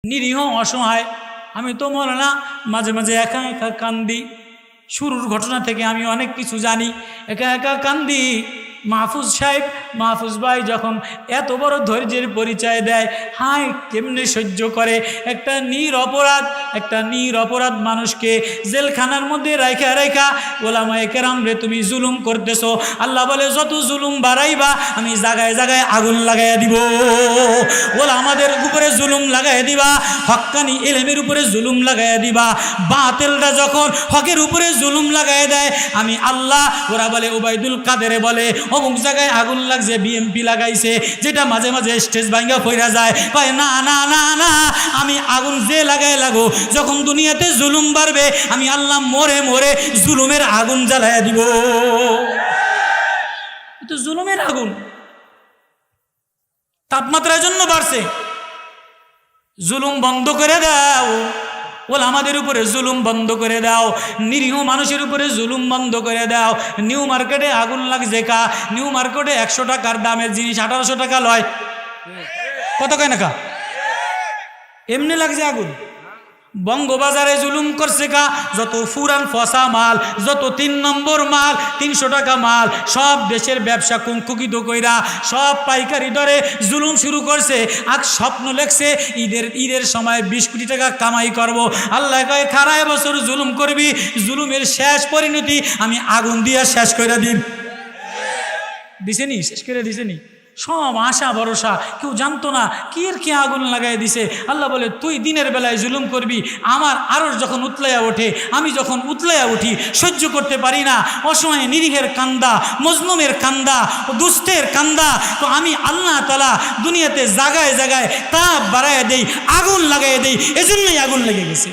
নিরীহ অসহায়। আমি তো মৌলানা মাঝে মাঝে একা একা কান্দি। শুরুর ঘটনা থেকে আমি অনেক কিছু জানি, একা একা কান্দি। মাহফুজ সাহেব, মাহফুজ ভাই যখন এত বড় ধৈর্যের পরিচয় দেয়, হায় কেমনে সহ্য করে একটা নিরপরাধ মানুষকে জেলখানার মধ্যে রাইখা রাইখা ওলামায়ে কেরাম রে তুমি জুলুম করতেছো। আল্লাহ বলে যত জুলুম বাড়াইবা আমি জায়গায় জায়গায় আগুন লাগাইয়া দিব। ওলামাদের উপরে জুলুম লাগাইয়া দিবা, হক্কানি ইলমের উপরে জুলুম লাগাইয়া দিবা। বাতিলরা যখন হকের উপরে জুলুম লাগাইয়া দেয় আমি আল্লাহ, ওরা বলে ওবায়দুল কাদেরে বলে অমুক জায়গায় আগুন লাগছে, বিএমপি লাগাইছে, যেটা মাঝে মাঝে স্টেজ ভাঙ্গা পইরা যায়। ভাই না না না না, আমি আগুন যে লাগাই লাগো, যখন দুনিয়াতে জুলুম বাড়বে আমি আল্লাহ মরে মরে জুলুমের আগুন জ্বালাইয়া দিব। তো জুলুমের আগুন তাপমাত্রার জন্য বাড়ছে। জুলুম বন্ধ করে দাও, ওলামাদের উপরে জুলুম বন্ধ করে দাও, নিরীহ মানুষের উপরে জুলুম বন্ধ করে দাও। নিউ মার্কেটে আগুন লাগছে কা? নিউ মার্কেটে 100 টাকার দামের জিনিস 1800 টাকা লয়। কত কয় না কা? এমনি লাগছে আগুন। বঙ্গবাজারে জুলুম করছে কা? যত ফুরান ফসা মাল, যত 3 নম্বর মাল, 300 টাকা মাল, সব দেশের ব্যবসা কুঙ্কুকিত কইরা সব পাইকারি দরে জুলুম শুরু করছে। আর স্বপ্ন লেখছে ঈদের সময় 20 কোটি টাকা কামাই করব। আল্লাহ কয় খারায় বছর জুলুম করবি, জুলুমের শেষ পরিণতি আমি আগুন দিয়া শেষ করে দিন। দিছেনি? শেষ করে দিছেনি। সব আশা ভরসা, কেউ জানতো না কি এর কি আগুন লাগাই দিছে। আল্লাহ বলে তুই দিনের বেলায় জুলুম করবি, আমার আরশ যখন উতলাইয়া ওঠে, আমি যখন উতলাইয়া উঠি সহ্য করতে পারি না। অসময়ে নিরীহের কান্দা, মজলুমের কান্দা, দুষ্টের কান্দা, তো আমি আল্লাহ তাআলা দুনিয়াতে জায়গায় জায়গায় তাপ বাড়াইয়া দেই, আগুন লাগাইয়া দেই, এজন্যই আগুন লেগে গেছে।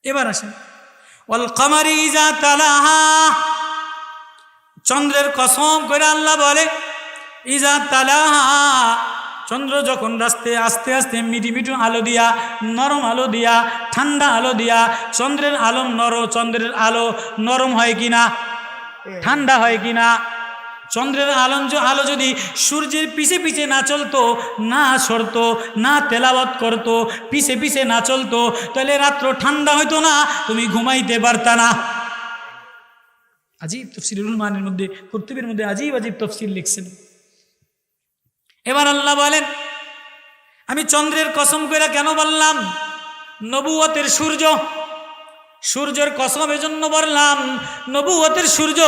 এবার আসেন, ওয়াল কমারি ইজা তালাহা, চন্দ্রের কসম করে আল্লাহ বলে ইজা তালাহা, চন্দ্র যখন আস্তে আস্তে আস্তে মিঠি মিঠু আলো দিয়া, নরম আলো দিয়া, ঠান্ডা আলো দিয়া, চন্দ্রের আলো নরম হয় কিনা, ঠান্ডা হয় কিনা? চন্দ্রের আলো যদি সূর্যের পিছে পিছে না চলতো, না সরতো, না তেলাওয়াত করতো, পিছে পিছে না চলতো, তাহলে রাত্র ঠান্ডা হইতো না, তুমি ঘুমাইতে পারতা না। আজীব তাফসীরুল মানের মধ্যে, কুরতুবীর মধ্যে আজীব আজীব তাফসীর লিখছেন। এবার আল্লাহ বলেন আমি চন্দ্রের কসম করে কেন বললাম? নবুয়তের সূর্যের কসম এজন্য বললাম, নবুয়তের সূর্য,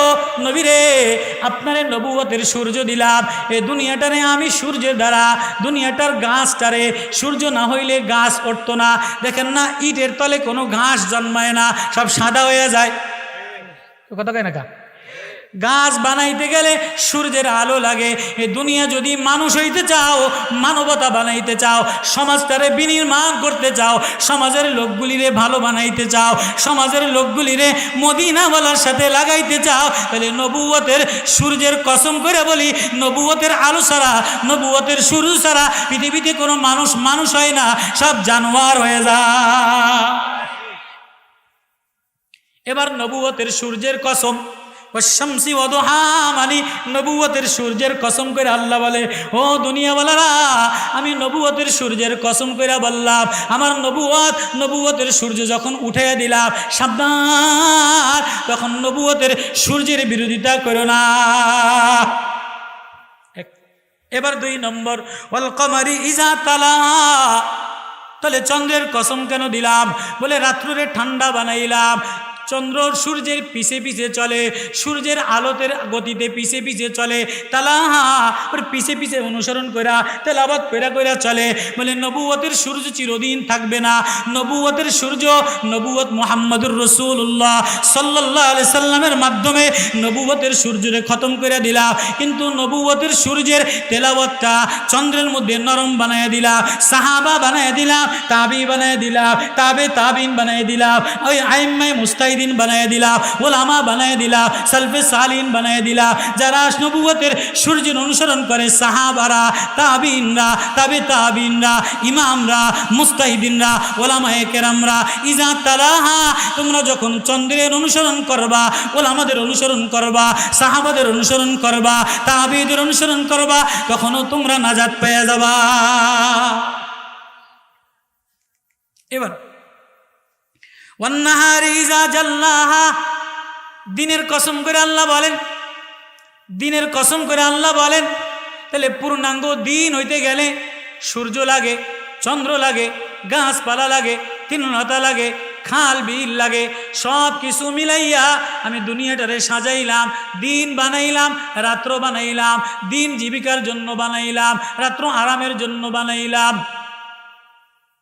নবীরে আপনারে নবুয়তের সূর্য দিলাম। এ দুনিয়াটারে আমি সূর্যের দ্বারা, দুনিয়াটার গাছটারে, সূর্য না হইলে গাছ উঠতো না। দেখেন না ইটের তলে কোনো ঘাস জন্মায় না, সব সাদা হয়ে যায়। কথা কয় না কা? গাছ বানাইতে গেলে সূর্যের আলো লাগে। এই দুনিয়া যদি মানুষ হইতে চাও, মানবতা বানাইতে চাও, সমাজটারে বিনির্মাণ করতে চাও, সমাজের লোকগুলিরে ভালো বানাইতে চাও, সমাজের লোকগুলিরে মদিনাওয়ালার সাথে লাগাইতে চাও, তাহলে নবুয়তের সূর্যের কসম করে বলি, নবুয়তের আলো ছাড়া, নবুয়তের সূর্য ছাড়া পৃথিবীতে কোনো মানুষ হয় না, সব জানোয়ার হয়ে যায়। এবার নবুয়তের সূর্যের কসম, শামসি ওয়াদুহা, মানে নবুয়তের সূর্যের কসম করে আল্লাহ বলে ও দুনিয়াওয়ালারা, আমি নবুয়তের সূর্যের কসম করে বললাম, আমার নবুয়তের সূর্য যখন উঠাইয়া দিলাম, সাবধান, তখন নবুয়তের সূর্যের বিরোধিতা করো না। এবার 2 নম্বর, ওয়াল কমারি ইজা তালাহা, তাহলে চন্দ্রের কসম কেন দিলাম? বলে রাত্রে ঠান্ডা বানাইলাম। চন্দ্র সূর্যের পিছে পিছে চলে, সূর্যের আলোতের গতিতে পিছে পিছে চলে, তালাহা, ওর পিছে পিছে অনুসরণ করা, তেলাওয়াত কইরা চলে। বলে নবুয়তের সূর্য চিরদিন থাকবে না। নবুয়তের সূর্য, নবুয়ত মুহাম্মদুর রাসূলুল্লাহ সাল্লাল্লাহু আলাইহি সাল্লামের মাধ্যমে নবুয়তের সূর্যরে খতম করে দিলা, কিন্তু নবুয়তের সূর্যের তেলাওয়াতটা চন্দ্রের মধ্যে নরম বানায় দিলা, সাহাবা বানায় দিলা, তাবি বানায় দিলা, তাবে তাবিন বানায় দিলা, ওই আইম্মায়ে মুস্তাহিদ মুস্তাহিদিন বানায় দিলা, ওলামা বানায় দিলা, সালফে সালিন বানায় দিলা। যারা নবুয়তের সূর্যের অনুসরণ করে সাহাবারা, তাবিনরা, তাবে তাবিনরা, ইমামরা, মুস্তাহিদিনরা, ওলামায়ে কেরামরা, ইজা তালাহা, তোমরা যখন চন্দ্রের অনুসরণ করবা, ওলামাদের অনুসরণ করবা, সাহাবাদের অনুসরণ করবা, তাবিদের অনুসরণ করবা, তখনও তোমরা নাজাত পেয়ে যাবা। এবার ওয়ান্নাহারি ইজা জাল্লাহা, দিনের কসম করে আল্লাহ বলেন, দিনের কসম করে আল্লাহ বলেন, তাহলে পূর্ণাঙ্গ দিন হইতে গেলে সূর্য লাগে, চন্দ্র লাগে, গাছপালা লাগে, তৃণলতা লাগে, খাল বিল লাগে, সব কিছু মিলাইয়া আমি দুনিয়াটারে সাজাইলাম, দিন বানাইলাম, রাত্র বানাইলাম, দিন জীবিকার জন্য বানাইলাম, রাত্র আরামের জন্য বানাইলাম।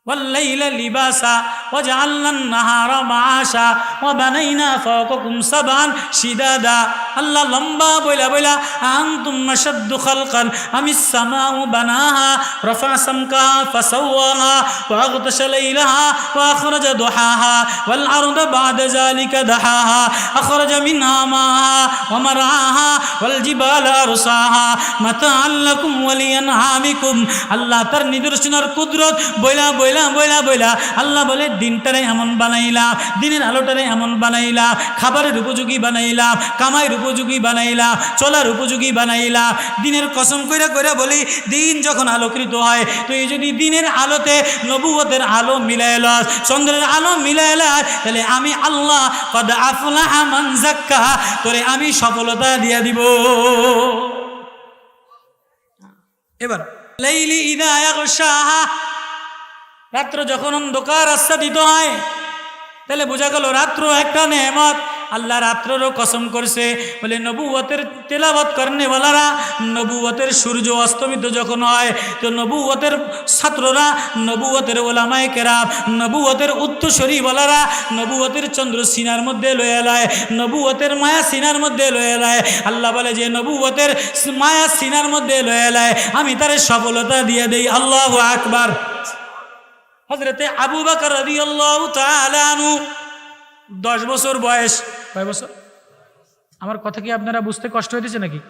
والليل لباسا وجعلنا النهار معاشا وبنينا فوقكم سبعا شدادا। আল্লাহ লম্বা বইলা বইলা আনতুম আশাদ্দু খালকান আমিস সামাউ বানাহা রাফা সামকা ফাসাওয়াহা ওয়া আগতাশা লাইলাহা ওয়া আখরাজা দুহাহা ওয়াল আরদা বা'দা যালিকা দাহাহা আখরাজা মিনহা মাহা ওয়া মারআহা ওয়াল জিবালা আরসাহা মাতাআল লাকুম ওয়া লিআনআমিকুম। আল্লাহ তার নিদর্শনের কুদরত বইলা বইলা বইলা বইলা আল্লাহ বলে দিনটারে এমন বানাইলাম, দিনের আলোটারে এমন বানাইলাম, খাবারের উপযোগী বানাইলাম, কামাইয়ের উপযোগী বানাইলাম, চলার উপযোগী বানাইলাম। দিনের কসম কইরা কইরা বলি, দিন যখন আলোকৃত হয়, তো এই যদি দিনের আলোতে নবুয়তের আলো মিলাইল, চন্দ্রের আলো মিলাইল, তাহলে আমি আল্লাহ কদ আফলাহা মান যাক্কাহা, তোরে আমি সফলতা দিয়া দিব। এবার লাইলি ইযা ইয়াগশাহা, রাত্র যখন অন্ধকার আচ্ছাদিত হয়, তাহলে বোঝা গেল রাত্র একটা নেয়ামত। আল্লাহ রাত্রেরও কসম করছে, বলে নবুয়তের তেলাওয়াত করনেওয়ালারা, নবুয়তের সূর্য অস্তমিত যখন হয়, তো নবুয়তের ছাত্ররা, নবুয়তের ওলামায়ে কেরাম, নবুয়তের উত্তরসূরিওয়ালারা নবুয়তের চন্দ্র সিনার মধ্যে লয়ে লায়, নবুয়তের মায়া সিনার মধ্যে লয়ে লায়। আল্লাহ বলে যে নবুয়তের মায়া সিনার মধ্যে লয়ে লায়, আমি তারে সফলতা দিয়ে দেই। আল্লাহু আকবার। হযরতে আবু বকর রাদিয়াল্লাহু তাআলা আনহু 10 বছর বয়স। কয় বছর? আমার কথা কি আপনারা বুঝতে কষ্ট হইতেছে নাকি?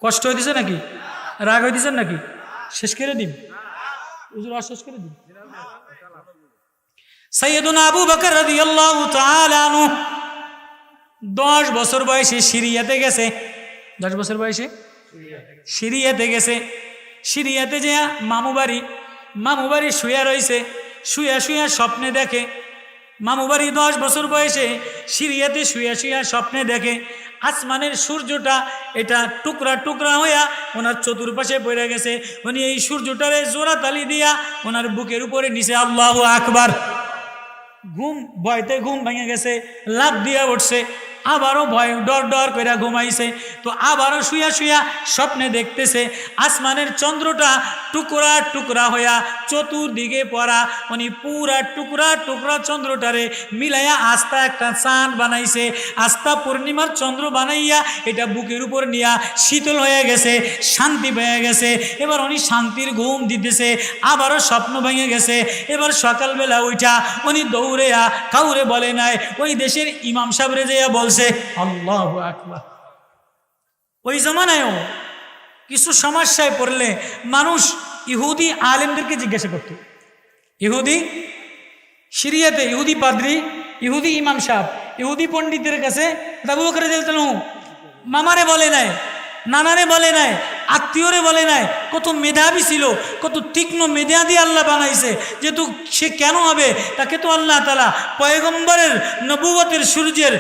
কষ্ট হইতেছে নাকি? রাগ হইতেছেন নাকি? শেষ করে দিন হুজুর, শেষ করে দিন। সাইয়্যিদুনা আবু বকর রাদিয়াল্লাহু তাআলা আনহু 10 বছর বয়সে সিরিয়াতে গেছে। 10 বছর বয়সে সিরিয়াতে গেছে। সিরিয়াতে যে মামু বাড়ি শুয়া রয়েছে, শুয়া শুয়া স্বপ্নে দেখে। মামু বাড়ি 10 বছর বয়সে সিরিয়াতে শুয়া শুয়া স্বপ্নে দেখে আসমানের সূর্যটা এটা টুকরা টুকরা হইয়া ওনার চতুর্পাশে পড়ে গেছে। উনি এই সূর্যটারে জোড়া তালি দিয়া ওনার বুকের উপরে নিচে। আল্লাহু আকবার। ভয়তে ঘুম ভেঙে গেছে, লাফ দিয়া উঠছে, আবারও ভয় ডর ডর করে ঘুমাইছে। তো আবারও শুয়া শুয়া স্বপ্নে দেখতেছে আসমানের চন্দ্রটা টুকরা টুকরা হইয়া চতুর্দিকে পড়া। উনি পুরা টুকরা টুকরা চন্দ্রটারে মিলাইয়া আস্তা একটা চাঁদ বানাইছে, আস্তা পূর্ণিমার চন্দ্র বানাইয়া এটা বুকের উপর নিয়া শীতল হয়ে গেছে, শান্তি পেয়ে গেছে। এবার উনি শান্তির ঘুম দিতেছে, আবারও স্বপ্ন ভেঙে গেছে। এবার সকালবেলা উঠা উনি দৌড়েয়া, কাউরে বলে নাই, ওই দেশের ইমাম সাহেবরে যেয়া বলছে। আল্লাহু আকবার। ওই জামানায়ও কিছু সমস্যায় পড়লে মানুষ ইহুদি আলেমদেরকে জিজ্ঞাসা করত। ইহুদি সিরিয়াতে ইহুদি পাদ্রী, ইহুদি ইমাম সাহেব, ইহুদি পণ্ডিতের কাছে আবু বকর রাদিয়াল্লাহু আনহু মামারে বলে নাই, নানারে বলে নাই, আত্মীয়রে বলে নাই। কত মেধাবী ছিল, কত তীক্ষ্ণ মেধা দিয়ে আল্লাহ বানাইছে। যেহেতু সে কেন হবে, তাকে তো আল্লাহ তাআলা পয়গম্বরের নবুয়তের সূর্যের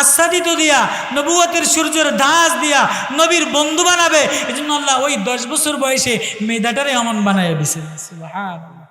আচ্ছাদিত দিয়া, নবুয়তের সূর্যের দাস দিয়া নবীর বন্ধু বানাবে। এই জন্য আল্লাহ ওই 10 বছর বয়সে মেধাটারে এমন বানাইয়া দিছে। সুবহানাল্লাহ।